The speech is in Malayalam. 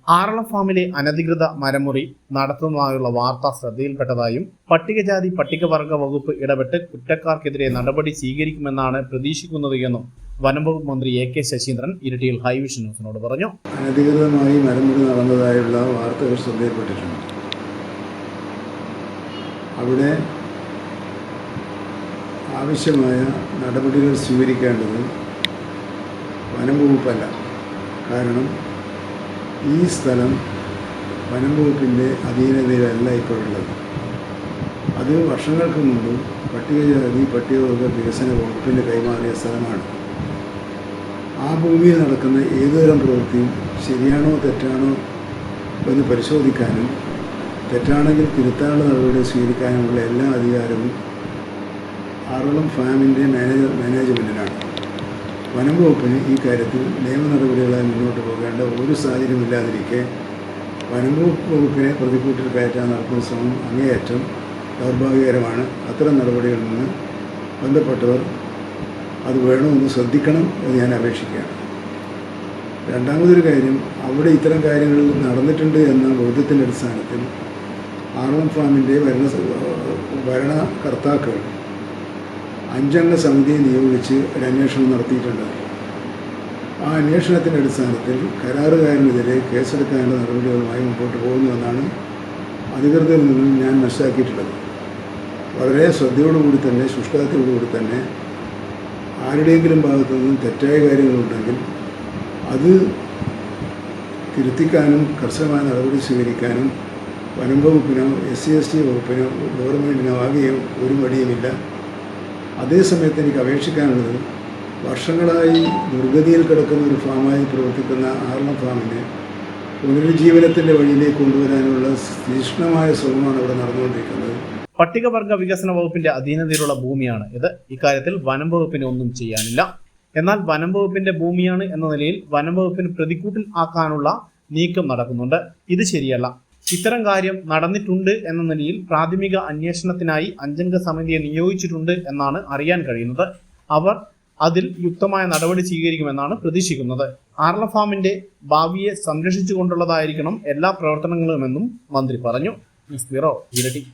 ആറളം ഫാമിലെ അനധികൃത മരമുറി നടത്തുന്നതായുള്ള വാർത്ത ശ്രദ്ധയിൽപ്പെട്ടതായും പട്ടികജാതി പട്ടികവർഗ വകുപ്പ് ഇടപെട്ട് കുറ്റക്കാർക്കെതിരെ നടപടി സ്വീകരിക്കുമെന്നാണ് പ്രതീക്ഷിക്കുന്നത് എന്നും വനംവകുപ്പ് മന്ത്രി A.K. ശശീന്ദ്രൻ ഇരിട്ടിയിൽ ഹൈവിഷൻ ന്യൂസിനോട് പറഞ്ഞു. അനധികൃതമായി മരമുറി നടന്നതായുള്ള വാർത്തകൾ ശ്രദ്ധയിൽപ്പെട്ടിട്ടുണ്ട്. അവിടെ ആവശ്യമായ നടപടികൾ സ്വീകരിക്കേണ്ടത് വനംവകുപ്പല്ല. കാരണം ഈ സ്ഥലം വനംവകുപ്പിൻ്റെ അധീനതയിലല്ല ഇപ്പോഴുള്ളത്. അത് വർഷങ്ങൾക്ക് മുമ്പ് പട്ടികജാതി പട്ടികവർഗ വികസന വകുപ്പിൻ്റെ കൈമാറിയ സ്ഥലമാണ്. ആ ഭൂമിയിൽ നടക്കുന്ന ഏതുതരം പ്രവൃത്തിയും ശരിയാണോ തെറ്റാണോ എന്ന് പരിശോധിക്കാനും തെറ്റാണെങ്കിൽ തിരുത്താനുള്ള നടപടി സ്വീകരിക്കാനുമുള്ള എല്ലാ അധികാരവും ആറളം ഫാമിൻ്റെ മാനേജ്മെൻറ്റിനാണ്. വനംവകുപ്പിന് ഈ കാര്യത്തിൽ നിയമ നടപടികളായി മുന്നോട്ട് പോകേണ്ട ഒരു സാഹചര്യമില്ലാതിരിക്കെ വനംവകുപ്പിനെ പ്രതിക്കൂട്ടിൽ കയറ്റാൻ നടത്തുന്ന ശ്രമം അങ്ങേയറ്റം ദൗർഭാഗ്യകരമാണ്. അത്തരം നടപടികളിൽ നിന്ന് ബന്ധപ്പെട്ടവർ അത് വേണമെന്ന് ശ്രദ്ധിക്കണം എന്ന് ഞാൻ അപേക്ഷിക്കുകയാണ്. രണ്ടാമതൊരു കാര്യം, അവിടെ ഇത്തരം കാര്യങ്ങൾ നടന്നിട്ടുണ്ട് എന്ന ബോധ്യത്തിൻ്റെ അടിസ്ഥാനത്തിൽ ആറളം ഫാമിൻ്റെ ഭരണകർത്താക്കൾ 5 അംഗ സമിതിയെ നിയോഗിച്ച് ഒരു അന്വേഷണം നടത്തിയിട്ടുണ്ട്. ആ അന്വേഷണത്തിൻ്റെ അടിസ്ഥാനത്തിൽ കരാറുകാരനെതിരെ കേസെടുക്കാനുള്ള നടപടികളുമായി മുമ്പോട്ട് പോകുന്നുവെന്നാണ് അധികൃതരിൽ നിന്നും ഞാൻ മനസ്സിലാക്കിയിട്ടുള്ളത്. വളരെ ശ്രദ്ധയോടുകൂടി തന്നെ ശുഷ്കാന്തിയോടുകൂടി തന്നെ ആരുടെയെങ്കിലും ഭാഗത്തു നിന്നും തെറ്റായ കാര്യങ്ങളുണ്ടെങ്കിൽ അത് തിരുത്തിക്കാനും കർശനമായ നടപടി സ്വീകരിക്കാനും വനംവകുപ്പിനോ SC/ST വകുപ്പിനോ ഗവൺമെൻറ്റിനോ ആകെയോ ഒരു മടിയുമില്ല. അതേസമയത്ത് എനിക്ക് അപേക്ഷിക്കാനുള്ളത്, വർഷങ്ങളായി ദുർഗതിയിൽ കിടക്കുന്ന ഒരു ഫാമായി പ്രവർത്തിക്കുന്ന ആറളം ഫാമിനെ പുനരുജ്ജീവനത്തിൻ്റെ വഴിയിലേക്ക് കൊണ്ടുവരാനുള്ള തീക്ഷ്ണമായ ശ്രമമാണ് ഇവിടെ നടന്നുകൊണ്ടിരിക്കുന്നത്. പട്ടികവർഗ വികസന വകുപ്പിന്റെ അധീനതയിലുള്ള ഭൂമിയാണ് ഇത്. ഇക്കാര്യത്തിൽ വനം വകുപ്പിന് ഒന്നും ചെയ്യാനില്ല. എന്നാൽ വനം വകുപ്പിന്റെ ഭൂമിയാണ് എന്ന നിലയിൽ വനം വകുപ്പിന് പ്രതിക്കൂട്ടിൽ ആക്കാനുള്ള നീക്കം നടക്കുന്നുണ്ട്. ഇത് ശരിയല്ല. ഇത്തരം കാര്യം നടന്നിട്ടുണ്ട് എന്ന നിലയിൽ പ്രാഥമിക അന്വേഷണത്തിനായി 5 അംഗ സമിതിയെ നിയോഗിച്ചിട്ടുണ്ട് എന്നാണ് അറിയാൻ കഴിയുന്നത്. അവർ അതിൽ യുക്തമായ നടപടി സ്വീകരിക്കുമെന്നാണ് പ്രതീക്ഷിക്കുന്നത്. ആറളം ഫാമിന്റെ ഭാവിയെ സംരക്ഷിച്ചുകൊണ്ടുള്ളതായിരിക്കണം എല്ലാ പ്രവർത്തനങ്ങളുമെന്നും മന്ത്രി പറഞ്ഞു. News bureau, Iritty.